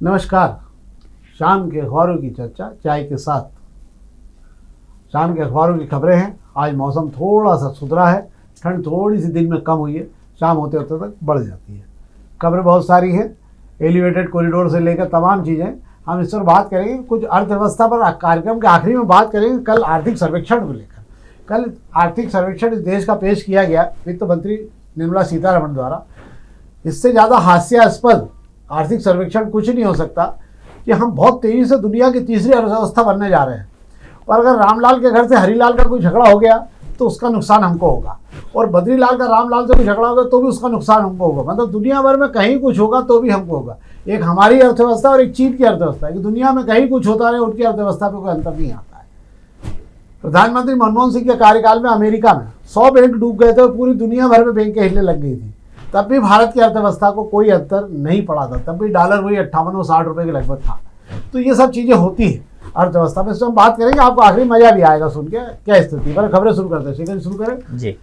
नमस्कार। शाम के अखबारों की चर्चा चाय के साथ। शाम के अखबारों की खबरें हैं। आज मौसम थोड़ा सा सुधरा है, ठंड थोड़ी सी दिन में कम हुई है, शाम होते होते तक बढ़ जाती है। खबरें बहुत सारी हैं, एलिवेटेड कॉरिडोर से लेकर तमाम चीज़ें हम इस पर बात करेंगे। कुछ अर्थव्यवस्था पर कार्यक्रम के आखिरी में बात करेंगे। कल आर्थिक सर्वेक्षण को लेकर, कल आर्थिक सर्वेक्षण इस देश का पेश किया गया वित्त मंत्री निर्मला सीतारमण द्वारा। इससे ज़्यादा हास्यास्पद आर्थिक सर्वेक्षण कुछ नहीं हो सकता कि हम बहुत तेज़ी से दुनिया की तीसरी अर्थव्यवस्था बनने जा रहे हैं, और अगर रामलाल के घर से हरीलाल का कोई झगड़ा हो गया तो उसका नुकसान हमको होगा, और बद्रीलाल का रामलाल से कोई झगड़ा होगा तो भी उसका नुकसान हमको होगा। मतलब दुनिया भर में कहीं कुछ होगा तो भी हमको होगा। एक हमारी अर्थव्यवस्था और एक चीन की अर्थव्यवस्था है कि दुनिया में कहीं कुछ होता रहे, उनकी अर्थव्यवस्था पर कोई अंतर नहीं आता है। प्रधानमंत्री मनमोहन सिंह के कार्यकाल में अमेरिका में 100 बैंक डूब गए थे और पूरी दुनिया भर में बैंकें हिलने लग गई थी, तब भी भारत की अर्थव्यवस्था को कोई अंतर नहीं पड़ा था। तब भी डॉलर वही 58 और 60 रुपये के लगभग था। तो ये सब चीज़ें होती हैं अर्थव्यवस्था में। इससे हम बात करेंगे, आपको आखिरी मजा भी आएगा सुन के क्या स्थिति। पहले खबरें शुरू करते हैं। शेखर शुरू करें जी।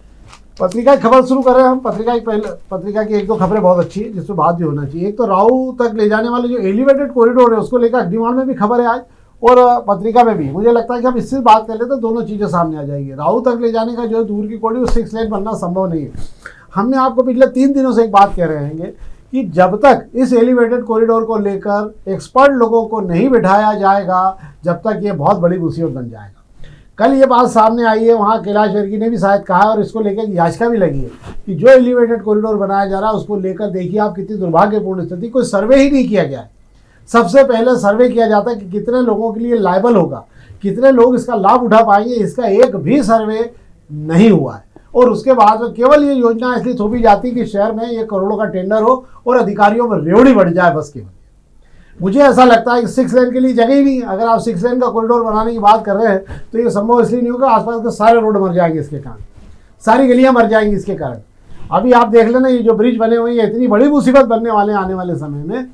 पत्रिका की खबर शुरू करें हम। पत्रिका की एक दो खबरें बहुत अच्छी है जिस पर बात भी होना चाहिए। एक तो राऊ तक ले जाने वाले जो एलिवेटेड कॉरिडोर है उसको लेकर डिमांड में भी खबर है आज, और पत्रिका में भी। मुझे लगता है कि हम इससे बात कर ले तो दोनों चीज़ें सामने आ जाएगी। राऊ तक ले जाने का जो दूर की कॉरिडोर 6 लेन बनना संभव नहीं है। हमने आपको पिछले 3 दिनों से एक बात कह रहे हैं कि जब तक इस एलिवेटेड कॉरिडोर को लेकर एक्सपर्ट लोगों को नहीं बिठाया जाएगा, जब तक ये बहुत बड़ी मुसीबत बन जाएगा। कल ये बात सामने आई है, वहाँ कैलाश वर्गीय ने भी शायद कहा है, और इसको लेकर याचिका भी लगी है कि जो एलिवेटेड कॉरिडोर बनाया जा रहा है उसको लेकर देखिए आप कितनी दुर्भाग्यपूर्ण स्थिति। कोई सर्वे ही नहीं किया गया है। सबसे पहले सर्वे किया जाता है कि कितने लोगों के लिए लायबल होगा, कितने लोग इसका लाभ उठा पाएंगे। इसका एक भी सर्वे नहीं हुआ है, और उसके बाद में केवल ये योजना इसलिए थोपी जाती कि शहर में ये करोड़ों का टेंडर हो और अधिकारियों में रेवड़ी बढ़ जाए बस केवल। मुझे ऐसा लगता है कि 6 लेन के लिए जगह ही नहीं। अगर आप 6 लेन का कॉरिडोर बनाने की बात कर रहे हैं तो ये संभव इसलिए नहीं होगा, आसपास के सारे रोड मर जाएंगे इसके कारण, सारी गलियां मर जाएंगी इसके कारण। अभी आप देख लेना, ये जो ब्रिज बने हुए हैं इतनी बड़ी मुसीबत बनने वाले आने वाले समय में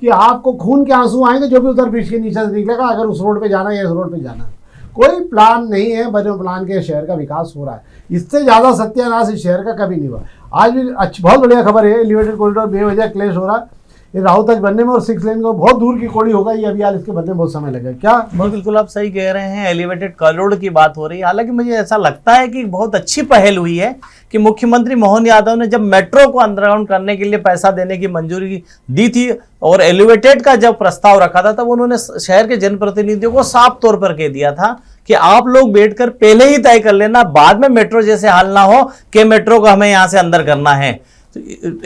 कि आपको खून के आंसू आएंगे जो भी उधर ब्रिज के नीचे से निकलेगा, अगर उस रोड पर जाना है या इस रोड पर जाना है। कोई प्लान नहीं है, बने प्लान के शहर का विकास हो रहा है। इससे ज़्यादा सत्यानाश इस शहर का कभी नहीं हुआ। आज भी अच्छी बहुत बढ़िया खबर है, एलिवेटेड कॉरिडोर बेवजह क्लेश हो रहा है ये राहु तक बनने में, और 6 लेन को बहुत दूर की कौड़ी होगा ये अभी यार, इसके बनने में बहुत समय लगेगा। क्या बिल्कुल आप सही कह रहे हैं, एलिवेटेड कॉरिडोर की बात हो रही है। हालांकि मुझे ऐसा लगता है कि बहुत अच्छी पहल हुई है कि मुख्यमंत्री मोहन यादव ने जब मेट्रो को अंडरग्राउंड करने के लिए पैसा देने की मंजूरी दी थी और एलिवेटेड का जब प्रस्ताव रखा था, तब उन्होंने शहर के जनप्रतिनिधियों को साफ तौर पर कह दिया था कि आप लोग बैठकर पहले ही तय कर लेना, बाद में मेट्रो जैसे हाल ना हो कि मेट्रो को हमें यहां से अंदर करना है। तो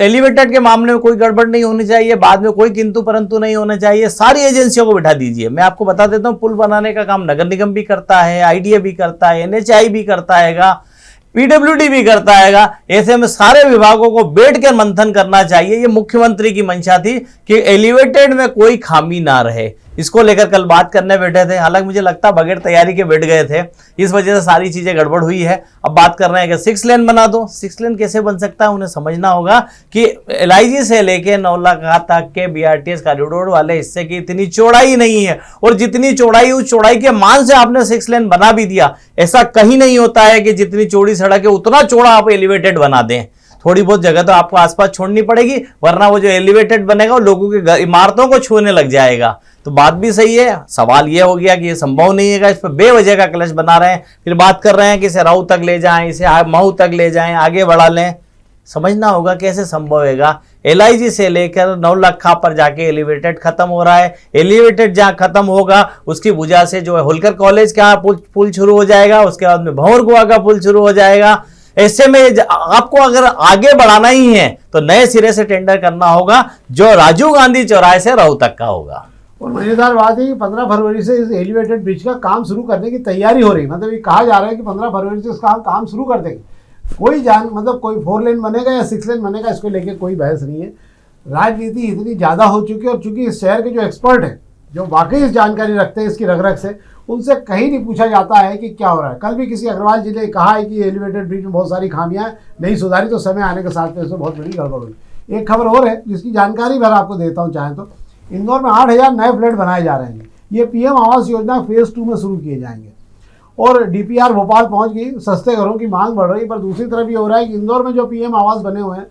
एलिवेटेड के मामले में कोई गड़बड़ नहीं होनी चाहिए, बाद में कोई किंतु परंतु नहीं होना चाहिए। सारी एजेंसियों को बिठा दीजिए। मैं आपको बता देता हूं, पुल बनाने का काम नगर निगम भी करता है, आईडीए भी करता है, एनएचआई भी करता है, पीडब्ल्यूडी भी करता है। ऐसे में सारे विभागों को बैठकर मंथन करना चाहिए। ये मुख्यमंत्री की मंशा थी कि एलिवेटेड में कोई खामी ना रहे। इसको लेकर कल बात करने बैठे थे। हालांकि मुझे लगता है बगैर तैयारी के बैठ गए थे, इस वजह से सारी चीजें गड़बड़ हुई है। अब बात कर रहे हैं कि 6 लेन बना दो। 6 लेन कैसे बन सकता है, उन्हें समझना होगा कि एलआईजी से लेके नौलखा तक के बीआरटीएस कॉरिडोर वाले हिस्से की इतनी चौड़ाई नहीं है, और जितनी चौड़ाई उस चौड़ाई के मान से आपने 6 लेन बना भी दिया। ऐसा कहीं नहीं होता है कि जितनी चौड़ी सड़क है उतना चौड़ा आप एलिवेटेड बना दें। थोड़ी बहुत जगह तो आपको आसपास छोड़नी पड़ेगी, वरना वो जो एलिवेटेड बनेगा वो लोगों की इमारतों को छूने लग जाएगा। तो बात भी सही है। सवाल ये हो गया कि ये संभव नहीं है, इस पर बेवजह का क्लच बना रहे हैं। फिर बात कर रहे हैं कि इसे राऊ तक ले जाएं, इसे महू तक ले जाएं, आगे बढ़ा लें। समझना होगा कैसे संभव होगा। एलआईजी से लेकर नौलखा पर जाके एलिवेटेड खत्म हो रहा है। एलिवेटेड जहां खत्म होगा उसकी वजह से जो है होलकर कॉलेज का पुल शुरू हो जाएगा, उसके बाद में भंवर कुआं का पुल शुरू हो जाएगा। ऐसे में आपको अगर आगे बढ़ाना ही है तो नए सिरे से टेंडर करना होगा, जो राजीव गांधी चौराहे से राऊ तक का होगा। और मजेदार बात है कि 15 फरवरी से इस एलिवेटेड ब्रिज का काम शुरू करने की तैयारी हो रही है। मतलब ये कहा जा रहा है कि 15 फरवरी से इसका काम शुरू कर देंगे। कोई मतलब कोई 4 लेन बनेगा या 6 लेन बनेगा, इसको लेके कोई बहस नहीं है। राजनीति इतनी ज़्यादा हो चुकी है, और चूंकि इस शहर के जो एक्सपर्ट हैं, जो वाकई इस जानकारी रखते हैं इसकी रग से, उनसे कहीं नहीं पूछा जाता है कि क्या हो रहा है। कल भी किसी अग्रवाल जी ने कहा है कि एलिवेटेड ब्रिज में बहुत सारी खामियां नहीं सुधारी, तो समय आने के साथ में इसमें बहुत बड़ी गड़बड़ हुई। एक खबर और है जिसकी जानकारी भर आपको देता हूँ चाहें तो। इंदौर में 8000 नए फ्लैट बनाए जा रहे हैं। ये पीएम आवास योजना फेज 2 में शुरू किए जाएंगे, और डीपीआर भोपाल पहुंच गई। सस्ते घरों की मांग बढ़ रही, पर दूसरी तरफ ये हो रहा है कि इंदौर में जो पीएम आवास बने हुए हैं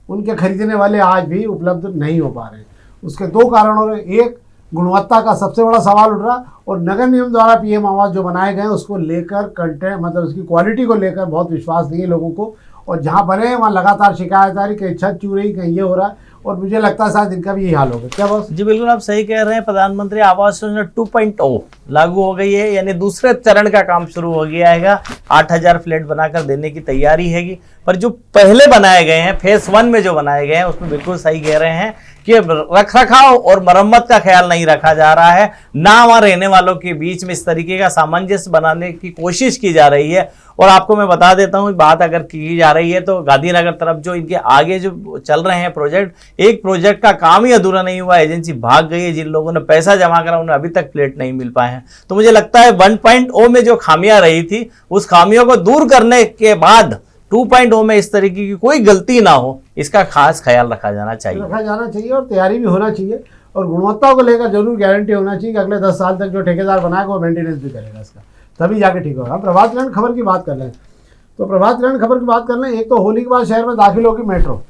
उनके खरीदने वाले आज भी उपलब्ध नहीं हो पा रहे हैं। उसके दो कारणों में, एक गुणवत्ता का सबसे बड़ा सवाल उठ रहा, और नगर निगम द्वारा पीएम आवास जो बनाए गए उसको लेकर कंटेंट मतलब उसकी क्वालिटी को लेकर बहुत विश्वास नहीं है लोगों को, और जहाँ बने हैं वहाँ लगातार शिकायत आ रही, कहीं छत चू रही, कहीं ये हो रहा है, और मुझे लगता है शायद इनका भी यही हाल होगा। क्या बॉस? जी बिल्कुल आप सही कह रहे हैं। प्रधानमंत्री आवास योजना 2.0 लागू हो गई है, यानी दूसरे चरण का काम शुरू हो गया है। 8,000 फ्लैट बनाकर देने की तैयारी है। पर जो पहले बनाए गए हैं, फेज 1 में जो बनाए गए हैं, उसमें बिल्कुल सही कह रहे हैं कि रख रखाव और मरम्मत का ख्याल नहीं रखा जा रहा है, ना वहाँ रहने वालों के बीच में इस तरीके का सामंजस्य बनाने की कोशिश की जा रही है। और आपको मैं बता देता हूँ, बात अगर की जा रही है तो गांधीनगर तरफ जो इनके आगे जो चल रहे हैं प्रोजेक्ट, एक प्रोजेक्ट का काम ही अधूरा नहीं हुआ, एजेंसी भाग गई है। जिन लोगों ने पैसा जमा करा उन्हें अभी तक फ्लैट नहीं मिल पाए हैं। तो मुझे लगता है 1.0 में जो खामियां रही थी, उस खामियों को दूर करने के बाद 2.0 में इस तरीके की कोई गलती ना हो, इसका खास ख्याल रखा जाना चाहिए और तैयारी भी होना चाहिए, और गुणवत्ता को लेकर जरूर गारंटी होना चाहिए कि अगले 10 साल तक जो ठेकेदार बनाएगा वो मेंटेनेंस भी करेगा इसका, तभी जाके ठीक होगा। प्रभात कल्याण खबर की बात कर लें तो प्रभात कल्याण खबर की बात कर लें, एक तो होली के बाद शहर में दाखिल होगी मेट्रो।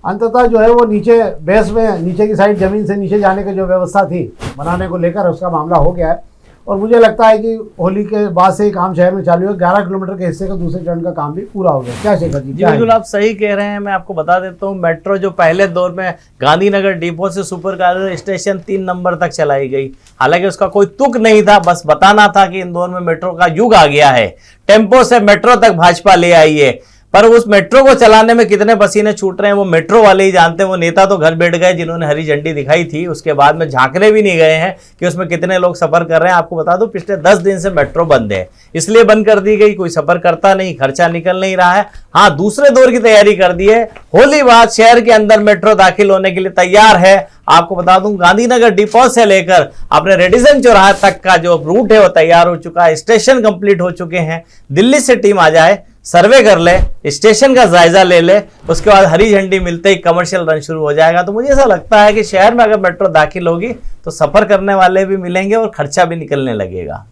अंततः जो है वो नीचे बेस में नीचे की साइड जमीन से नीचे जाने की जो व्यवस्था थी बनाने को लेकर, उसका मामला हो गया है, और मुझे लगता है कि होली के बाद से ही काम शहर में चालू है। 11 किलोमीटर के हिस्से का दूसरे चरण का काम भी पूरा हो गया। क्या शेखर जी? बिल्कुल आप सही कह रहे हैं। मैं आपको बता देता हूँ, मेट्रो जो पहले दौर में गांधीनगर डिपो से सुपर कार स्टेशन 3 नंबर तक चलाई गई, हालांकि उसका कोई तुक नहीं था, बस बताना था कि इंदौर में मेट्रो का युग आ गया है। टेम्पो से मेट्रो तक भाजपा ले आई है, पर उस मेट्रो को चलाने में कितने पसीने छूट रहे हैं वो मेट्रो वाले ही जानते हैं। वो नेता तो घर बैठ गए जिन्होंने हरी झंडी दिखाई थी, उसके बाद में झांकने भी नहीं गए हैं कि उसमें कितने लोग सफर कर रहे हैं। आपको बता दूं, पिछले 10 दिन से मेट्रो बंद है, इसलिए बंद कर दी गई, कोई सफर करता नहीं, खर्चा निकल नहीं रहा है। हाँ, दूसरे दौर की तैयारी कर दी है। होली बाद शहर के अंदर मेट्रो दाखिल होने के लिए तैयार है। आपको बता दूं, गांधीनगर डिपो से लेकर अपने रेडिसन चौराहा तक का जो रूट है वो तैयार हो चुका है, स्टेशन कंप्लीट हो चुके हैं। दिल्ली से टीम आ जाए, सर्वे कर ले, स्टेशन का जायजा ले ले, उसके बाद हरी झंडी मिलते ही कमर्शियल रन शुरू हो जाएगा। तो मुझे ऐसा लगता है कि शहर में अगर मेट्रो दाखिल होगी तो सफर करने वाले भी मिलेंगे और खर्चा भी निकलने लगेगा।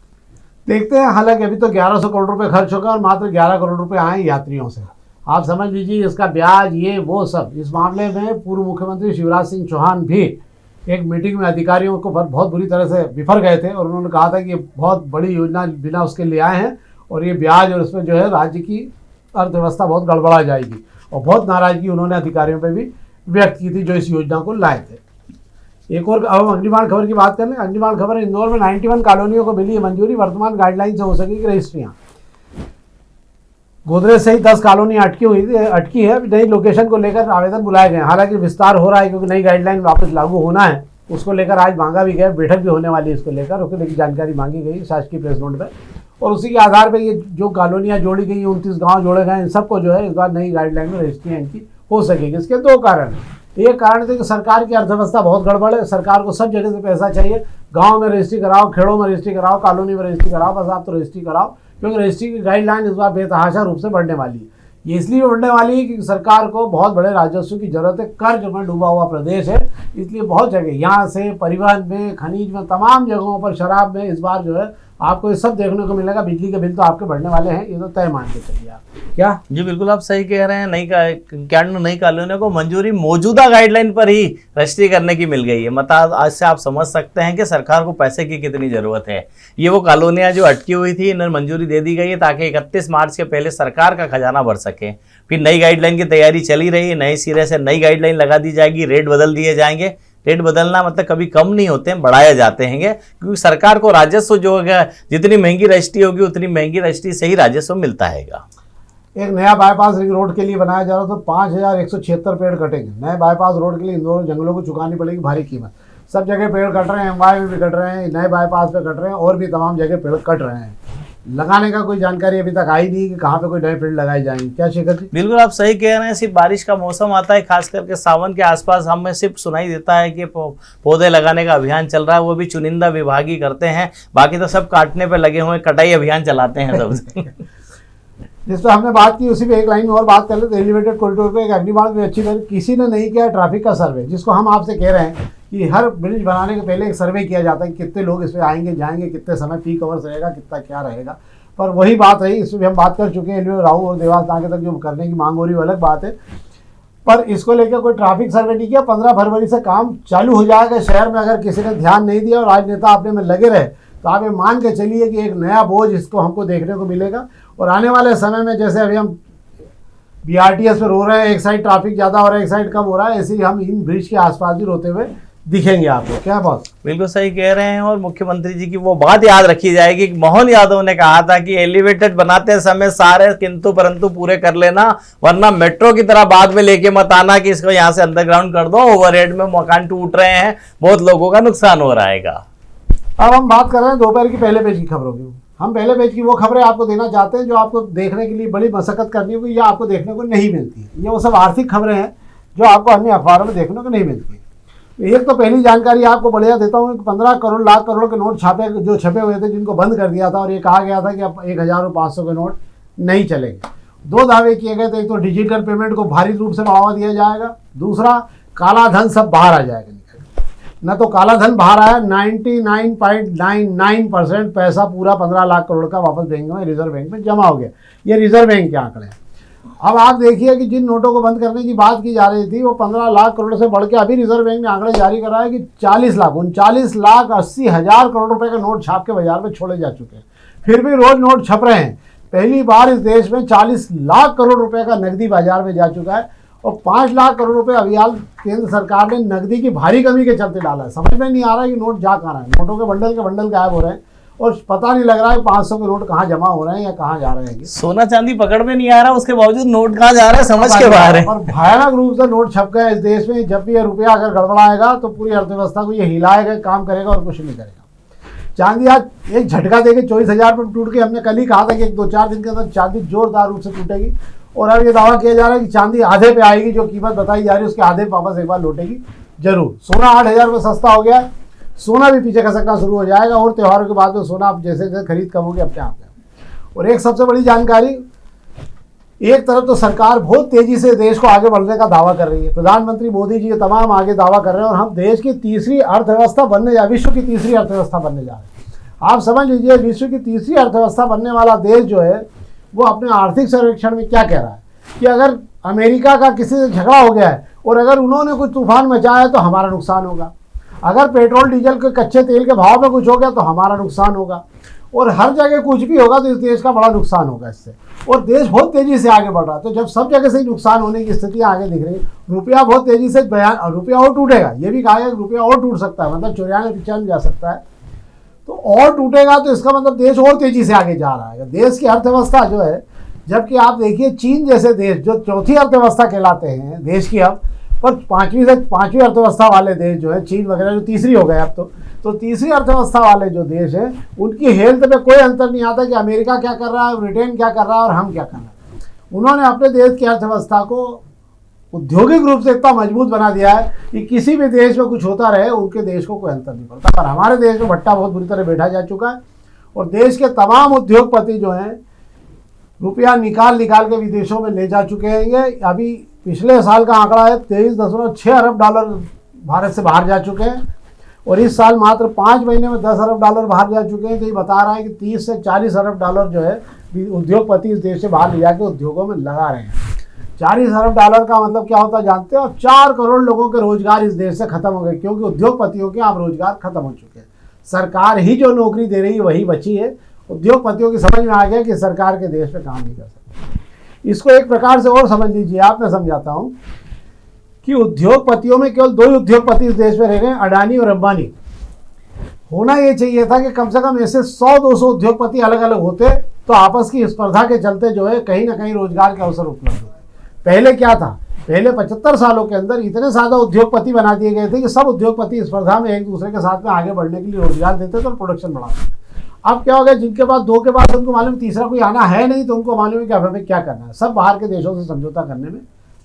देखते हैं। हालांकि अभी तो 1100 करोड़ रुपए खर्च होगा और मात्र 11 करोड़ रुपए आए यात्रियों से। आप समझ लीजिए इसका ब्याज, ये वो सब। इस मामले में पूर्व मुख्यमंत्री शिवराज सिंह चौहान भी एक मीटिंग में अधिकारियों को बहुत बुरी तरह से बिफर गए थे, और उन्होंने कहा था कि ये बहुत बड़ी योजना बिना उसके लिए आए हैं, और ये ब्याज और उसमें जो है राज्य की अर्थव्यवस्था बहुत गड़बड़ा जाएगी, और बहुत नाराजगी उन्होंने अधिकारियों पे भी व्यक्त की थी जो इस योजना को लाए थे। एक और अब अग्निबाण खबर की बात कर लें। अग्निबाण खबर, इंदौर में 91 कॉलोनियों को मिली है मंजूरी, वर्तमान गाइडलाइन से हो सकेगी रजिस्ट्रियाँ। गोदरेज से ही 10 कॉलोनियाँ अटकी है। नई लोकेशन को लेकर आवेदन बुलाए गए हैं, हालांकि विस्तार हो रहा है क्योंकि नई गाइडलाइन वापस लागू होना है, उसको लेकर आज मांगा भी गया, बैठक भी होने वाली है इसको लेकर, उसको लेकर जानकारी मांगी गई शासकीय प्रेस नोट में, और उसी के आधार पर ये जो कॉलोनियाँ जोड़ी गई, 29 गाँव जोड़े गए, इन सबको जो है इस बार नई गाइडलाइन में रजिस्ट्री इनकी हो सकेगी। इसके दो कारण हैं। एक कारण थे कि सरकार की अर्थव्यवस्था बहुत गड़बड़ है, सरकार को सब जगह से पैसा चाहिए। गाँव में रजिस्ट्री कराओ, खेड़ों में रजिस्ट्री कराओ, कॉलोनी में रजिस्ट्री कराओ, बस आप तो रजिस्ट्री कराओ, क्योंकि रजिस्ट्री की गाइडलाइन इस बार बेतहाशा रूप से बढ़ने वाली है। ये इसलिए बढ़ने वाली है कि सरकार को बहुत बड़े राजस्व की जरूरत है। कर्ज में डूबा हुआ प्रदेश है, इसलिए बहुत जगह यहाँ से परिवहन में, खनिज में, तमाम जगहों पर, शराब में इस बार जो है आपको ये सब देखने को मिलेगा। बिजली के बिल तो आपके बढ़ने वाले हैं, ये तो तय मान के चलिए आप। क्या जी बिल्कुल आप सही कह रहे हैं। नई कॉलोनियों को मंजूरी मौजूदा गाइडलाइन पर ही रजिस्ट्री करने की मिल गई है। मतलब आज से आप समझ सकते हैं कि सरकार को पैसे की कितनी जरूरत है। ये वो कॉलोनियां जो अटकी हुई थी, इन्हें मंजूरी दे दी गई है ताकि 31 मार्च के पहले सरकार का खजाना भर सके। फिर नई गाइडलाइन की तैयारी चली रही है, नए सिरे से नई गाइडलाइन लगा दी जाएगी, रेट बदल दिए जाएंगे। रेट बदलना मतलब कभी कम नहीं होते हैं, बढ़ाए जाते हैं, क्योंकि सरकार को राजस्व जो होगा, जितनी महंगी रजिस्ट्री होगी उतनी महंगी रजिस्ट्री से ही राजस्व मिलता है। एक नया बाईपास रिंग रोड के लिए बनाया जा रहा तो 5176 पेड़ कटेंगे। नए बाईपास रोड के लिए इंदौर जंगलों को चुकानी पड़ेगी भारी कीमत। सब जगह पेड़ कट रहे हैं, एमवाई में भी कट रहे हैं, नए बाईपास पे कट रहे हैं, और भी तमाम जगह पेड़ कट रहे हैं। लगाने का कोई जानकारी अभी तक आई नहीं कि कहाँ पे कोई नए पेड़ लगाए जाएंगे। क्या शेखर जी? बिल्कुल आप सही कह रहे हैं। सिर्फ बारिश का मौसम आता है, खास करके सावन के आसपास हमें सिर्फ सुनाई देता है कि पौधे लगाने का अभियान चल रहा है, वो भी चुनिंदा विभाग ही करते हैं, बाकी तो सब काटने पे लगे हुए, कटाई अभियान चलाते हैं सब। जिस पर हमने बात की उसी पे एक लाइन और बात कर लेते। एलिवेटेड कॉरिडोर पे एक अग्निबाण में अच्छी तरह किसी ने नहीं किया ट्रैफिक का सर्वे, जिसको हम आपसे कह रहे हैं कि हर ब्रिज बनाने के पहले एक सर्वे किया जाता है कि कितने लोग इस पर आएंगे जाएंगे, कितने समय पीक आवर्स रहेगा, कितना क्या रहेगा। पर वही बात रही, इस पर हम बात कर चुके हैं। राहु और देवास नाके तक जो करने की मांग हो रही है वो अलग बात है। पर इसको लेकर कोई ट्रैफिक सर्वे नहीं किया। 15 फरवरी से काम चालू हो जाएगा शहर में। अगर किसी ने ध्यान नहीं दिया और राजनेता अपने में लगे रहे तो आप ये मान के चलिए कि एक नया बोझ इसको हमको देखने को मिलेगा। और आने वाले समय में जैसे अभी हम BRTS पे रो रहे हैं, एक साइड ट्रैफिक ज़्यादा हो रहा है, एक साइड कम हो रहा है, ऐसे ही हम इन ब्रिज के आसपास भी रोते हुए दिखेंगे आपको। क्या बात? बिल्कुल सही कह रहे हैं। और मुख्यमंत्री जी की वो बात याद रखी जाएगी कि मोहन यादव ने कहा था कि एलिवेटेड बनाते समय सारे किंतु परंतु पूरे कर लेना, वरना मेट्रो की तरह बाद में लेके मत आना कि इसको यहाँ से अंडरग्राउंड कर दो, ओवरहेड में मकान टूट रहे हैं, बहुत लोगों का नुकसान हो रहेगा। अब हम बात कर रहे हैं दोपहर की पहले पेज की खबरों की। हम पहले पेज की वो खबरें आपको देना चाहते हैं जो आपको देखने के लिए बड़ी मशक्कत करनी होगी या आपको देखने को नहीं मिलती है। ये वो सब आर्थिक खबरें हैं जो आपको अन्य अखबारों में देखने को नहीं मिलती है। एक तो पहली जानकारी आपको बढ़िया देता हूँ कि 15 करोड़ लाख करोड़ के नोट छपे हुए थे, जिनको बंद कर दिया था और ये कहा गया था कि अब 1000 और 500 के नोट नहीं चलेंगे। दो दावे किए गए थे, एक तो डिजिटल पेमेंट को भारी रूप से बढ़ावा दिया जाएगा, दूसरा काला धन सब बाहर आ जाएगा। न तो काला धन बाहर आया, 99.99% पैसा पूरा 15 लाख करोड़ का वापस बैंक में, रिजर्व बैंक में जमा हो गया। ये रिजर्व बैंक के आंकड़े हैं। अब आप देखिए कि जिन नोटों को बंद करने की बात की जा रही थी वो 15 लाख करोड़ से बढ़ के अभी रिजर्व बैंक ने आंकड़े जारी करा है कि 39,80,000 करोड़ रुपए के नोट छाप के बाजार में छोड़े जा चुके हैं। फिर भी रोज नोट छप रहे हैं। पहली बार इस देश में 40 लाख करोड़ रुपए का नकदी बाजार में जा चुका है और 5 लाख करोड़ रुपए अभियान केंद्र सरकार ने नकदी की भारी कमी के चलते डाला है। समझ में नहीं आ रहा है कि नोट जा कहाँ रहे हैं। नोटों के बंडल गायब हो रहे हैं और पता नहीं लग रहा है 500 के नोट कहाँ जमा हो रहे हैं या कहाँ जा रहे हैं। सोना चांदी पकड़ में नहीं आ रहा, उसके बावजूद नोट कहाँ जा रहा है समझ के बाहर है। और भयानक रूप से नोट छप गए इस देश में। जब भी ये रुपया अगर गड़बड़ाएगा तो पूरी अर्थव्यवस्था को ये हिलाएगा, काम करेगा और कुछ नहीं करेगा। चांदी आज एक झटका देके 24,000 पर टूट के, हमने कल ही कहा था कि 2-4 दिन के अंदर चांदी जोरदार रूप से टूटेगी और अब ये दावा किया जा रहा है कि चांदी आधे पे आएगी। जो कीमत बताई जा रही है उसके आधे वापस एक बार लौटेगी जरूर। सोना 8,000 रुपये सस्ता हो गया है, सोना भी पीछे खसकना शुरू हो जाएगा और त्योहारों के बाद में सोना आप जैसे जैसे खरीद कम होगी अपने आप में। और एक सबसे बड़ी जानकारी, एक तरफ तो सरकार बहुत तेजी से देश को आगे बढ़ने का दावा कर रही है, प्रधानमंत्री मोदी जी तमाम आगे दावा कर रहे हैं और हम देश की तीसरी अर्थव्यवस्था बनने जा, विश्व की तीसरी अर्थव्यवस्था बनने जा रहे हैं। आप समझ लीजिए विश्व की तीसरी अर्थव्यवस्था बनने वाला देश जो है वो अपने आर्थिक सर्वेक्षण में क्या कह रहा है कि अगर अमेरिका का किसी से झगड़ा हो गया है और अगर उन्होंने कुछ तूफान मचाया है तो हमारा नुकसान होगा, अगर पेट्रोल डीजल के कच्चे तेल के भाव में कुछ हो गया तो हमारा नुकसान होगा और हर जगह कुछ भी होगा तो इस देश का बड़ा नुकसान होगा इससे। और देश बहुत तेजी से आगे बढ़ रहा है। तो जब सब जगह से ही नुकसान होने की स्थितियां आगे दिख रही है, रुपया बहुत तेजी से रुपया और टूटेगा, ये भी कहा गया कि रुपया और टूट सकता है, मतलब 94-95 जा सकता है। तो और टूटेगा तो इसका मतलब देश और तेजी से आगे जा रहा है। देश की अर्थव्यवस्था जो है, जबकि आप देखिए चीन जैसे देश जो चौथी अर्थव्यवस्था कहलाते हैं देश की, अब पर पांचवी अर्थव्यवस्था वाले देश जो है, चीन वगैरह जो तीसरी हो गए अब तो तीसरी अर्थव्यवस्था वाले जो देश हैं उनकी हेल्थ में कोई अंतर नहीं आता कि अमेरिका क्या कर रहा है, ब्रिटेन क्या कर रहा है और हम क्या कर रहे हैं। उन्होंने अपने देश की अर्थव्यवस्था को औद्योगिक रूप से इतना मजबूत बना दिया है कि किसी भी देश में कुछ होता रहे उनके देश को कोई अंतर नहीं पड़ता। पर हमारे देश में भट्टा बहुत बुरी तरह बैठा जा चुका है और देश के तमाम उद्योगपति जो हैं रुपया निकाल के विदेशों में ले जा चुके हैं। ये अभी पिछले साल का आंकड़ा है, 23.6 अरब डॉलर भारत से बाहर जा चुके हैं और इस साल मात्र 5 महीने में 10 अरब डॉलर बाहर जा चुके हैं। तो ये बता रहा है कि 30 से 40 अरब डॉलर जो है उद्योगपति इस देश से बाहर ले जाके उद्योगों में लगा रहे हैं। 40 अरब डॉलर का मतलब क्या होता है जानते हैं? और 4 करोड़ लोगों के रोजगार इस देश से खत्म हो गए, क्योंकि उद्योगपतियों के आप रोजगार खत्म हो चुके हैं। सरकार ही जो नौकरी दे रही है वही बची है। उद्योगपतियों की समझ में आ गया कि सरकार के देश में काम नहीं कर सकती। इसको एक प्रकार से और समझ लीजिए आप, मैं समझाता हूँ कि उद्योगपतियों में केवल 2 ही उद्योगपति इस देश में रह गए, अडानी और अंबानी। होना ये चाहिए था कि कम से कम ऐसे 100-200 उद्योगपति अलग अलग होते तो आपस की स्पर्धा के चलते जो है कहीं ना कहीं रोजगार के अवसर उपलब्ध होते। पहले क्या था, पहले 75 सालों के अंदर इतने ज़्यादा उद्योगपति बना दिए गए थे कि सब उद्योगपति स्पर्धा में एक दूसरे के साथ में आगे बढ़ने के लिए रोजगार देते थे और प्रोडक्शन बढ़ाते थे। अब क्या हो गया, जिनके पास 2 के बाद उनको मालूम तीसरा कोई आना है नहीं, तो उनको मालूम है कि हमें क्या करना है। सब बाहर के देशों से समझौता करने में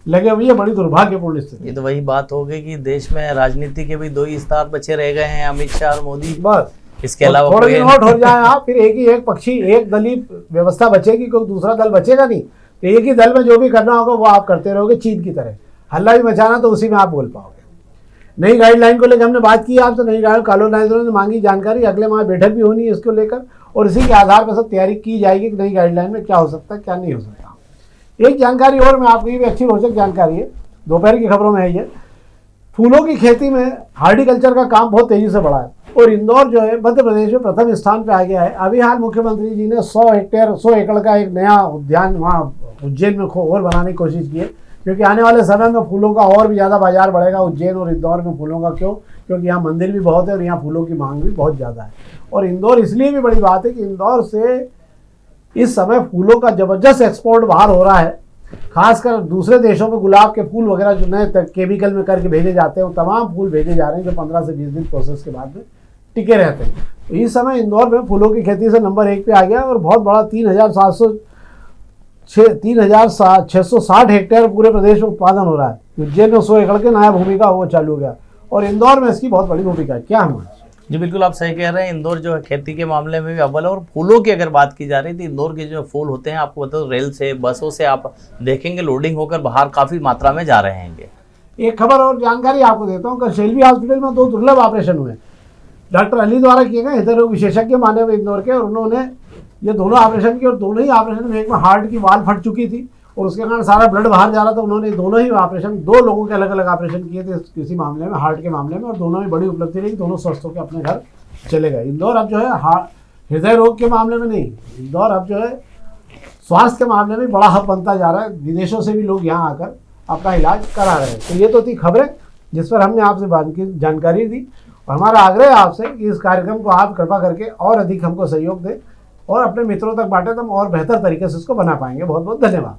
लगे हुए। बड़ी दुर्भाग्यपूर्ण स्थिति। ये तो वही बात हो गई कि देश में राजनीति के भी 2 ही स्टार बचे रह गए हैं, अमित शाह और मोदी। बस इसके अलावा थोड़े दिन और हो जाए आप, फिर एक पक्षी एक दलीय व्यवस्था बचेगी, कोई दूसरा दल बचेगा नहीं। तो एक ही दल में जो भी करना होगा वो आप करते रहोगे, चीन की तरह हल्ला भी मचाना तो उसी में आप बोल पाओगे। नई गाइडलाइन को लेकर हमने बात की आप, तो नई गाइड कॉलोनाइजरों ने मांगी जानकारी, अगले माह बैठक भी होनी है इसको लेकर और इसी के आधार पर सब तैयारी की जाएगी कि नई गाइडलाइन में क्या हो सकता है क्या नहीं हो सकता। एक जानकारी और मैं आपको, ये भी अच्छी रोचक जानकारी है, दोपहर की खबरों में है ये, फूलों की खेती में हार्टिकल्चर का काम बहुत तेजी से बढ़ा है और इंदौर जो है मध्य प्रदेश में प्रथम स्थान पे आ गया है। अभी हाल मुख्यमंत्री जी ने 100 एकड़ का एक नया उद्यान वहाँ उज्जैन में और बनाने की कोशिश की है, क्योंकि आने वाले समय में फूलों का और भी ज़्यादा बाजार बढ़ेगा उज्जैन और इंदौर में फूलों का। क्यों? क्योंकि यहाँ मंदिर भी बहुत है और यहाँ फूलों की मांग भी बहुत ज़्यादा है। और इंदौर इसलिए भी बड़ी बात है कि इंदौर से इस समय फूलों का ज़बरदस्त एक्सपोर्ट बाहर हो रहा है, खासकर दूसरे देशों में गुलाब के फूल वगैरह जो नए केमिकल में करके भेजे जाते हैं, वो तमाम फूल भेजे जा रहे हैं जो 15 से 20 दिन प्रोसेस के बाद में टिके रहते हैं। तो इस समय इंदौर में फूलों की खेती से नंबर 1 पे आ गया और बहुत बड़ा 3,660 हेक्टेयर पूरे प्रदेश में उत्पादन हो रहा है। उज्जैन में 100 एकड़ के नया भूमि का वो चालू हो गया और इंदौर में इसकी बहुत बड़ी भूमिका है। क्या हमारे जी बिल्कुल आप सही कह रहे हैं, इंदौर जो है खेती के मामले में भी अव्वल है। और फूलों की अगर बात की जा रही थी, इंदौर के जो फूल होते हैं आपको बता दो रेल से बसों से आप देखेंगे लोडिंग होकर बाहर काफ़ी मात्रा में जा रहे हैं। एक खबर और जानकारी आपको देता हूँ, कल शेल्वी हॉस्पिटल में 2 दुर्लभ ऑपरेशन हुए। डॉक्टर अली द्वारा किए गए हृदय रोग विशेषज्ञ माने हुए इंदौर के, और उन्होंने ये दोनों ऑपरेशन किए और दोनों ही ऑपरेशन में एक में हार्ट की वाल्व फट चुकी थी और उसके कारण सारा ब्लड बाहर जा रहा था। उन्होंने दोनों ही ऑपरेशन 2 लोगों के अलग अलग ऑपरेशन किए थे किसी मामले में, हार्ट के मामले में, और दोनों में बड़ी उपलब्धि रही, दोनों स्वस्थ होकर अपने घर चले गए। इंदौर अब जो है हृदय रोग के मामले में नहीं, इंदौर अब जो है स्वास्थ्य के मामले में बड़ा हब बनता जा रहा है। विदेशों से भी लोग यहाँ आकर अपना इलाज करा रहे हैं। तो ये तो थी खबरें जिस पर हमने आपसे जानकारी दी, और हमारा आग्रह है आपसे कि इस कार्यक्रम को आप कृपा करके और अधिक हमको सहयोग दें और अपने मित्रों तक बांटें तो हम और बेहतर तरीके से इसको बना पाएंगे। बहुत बहुत धन्यवाद।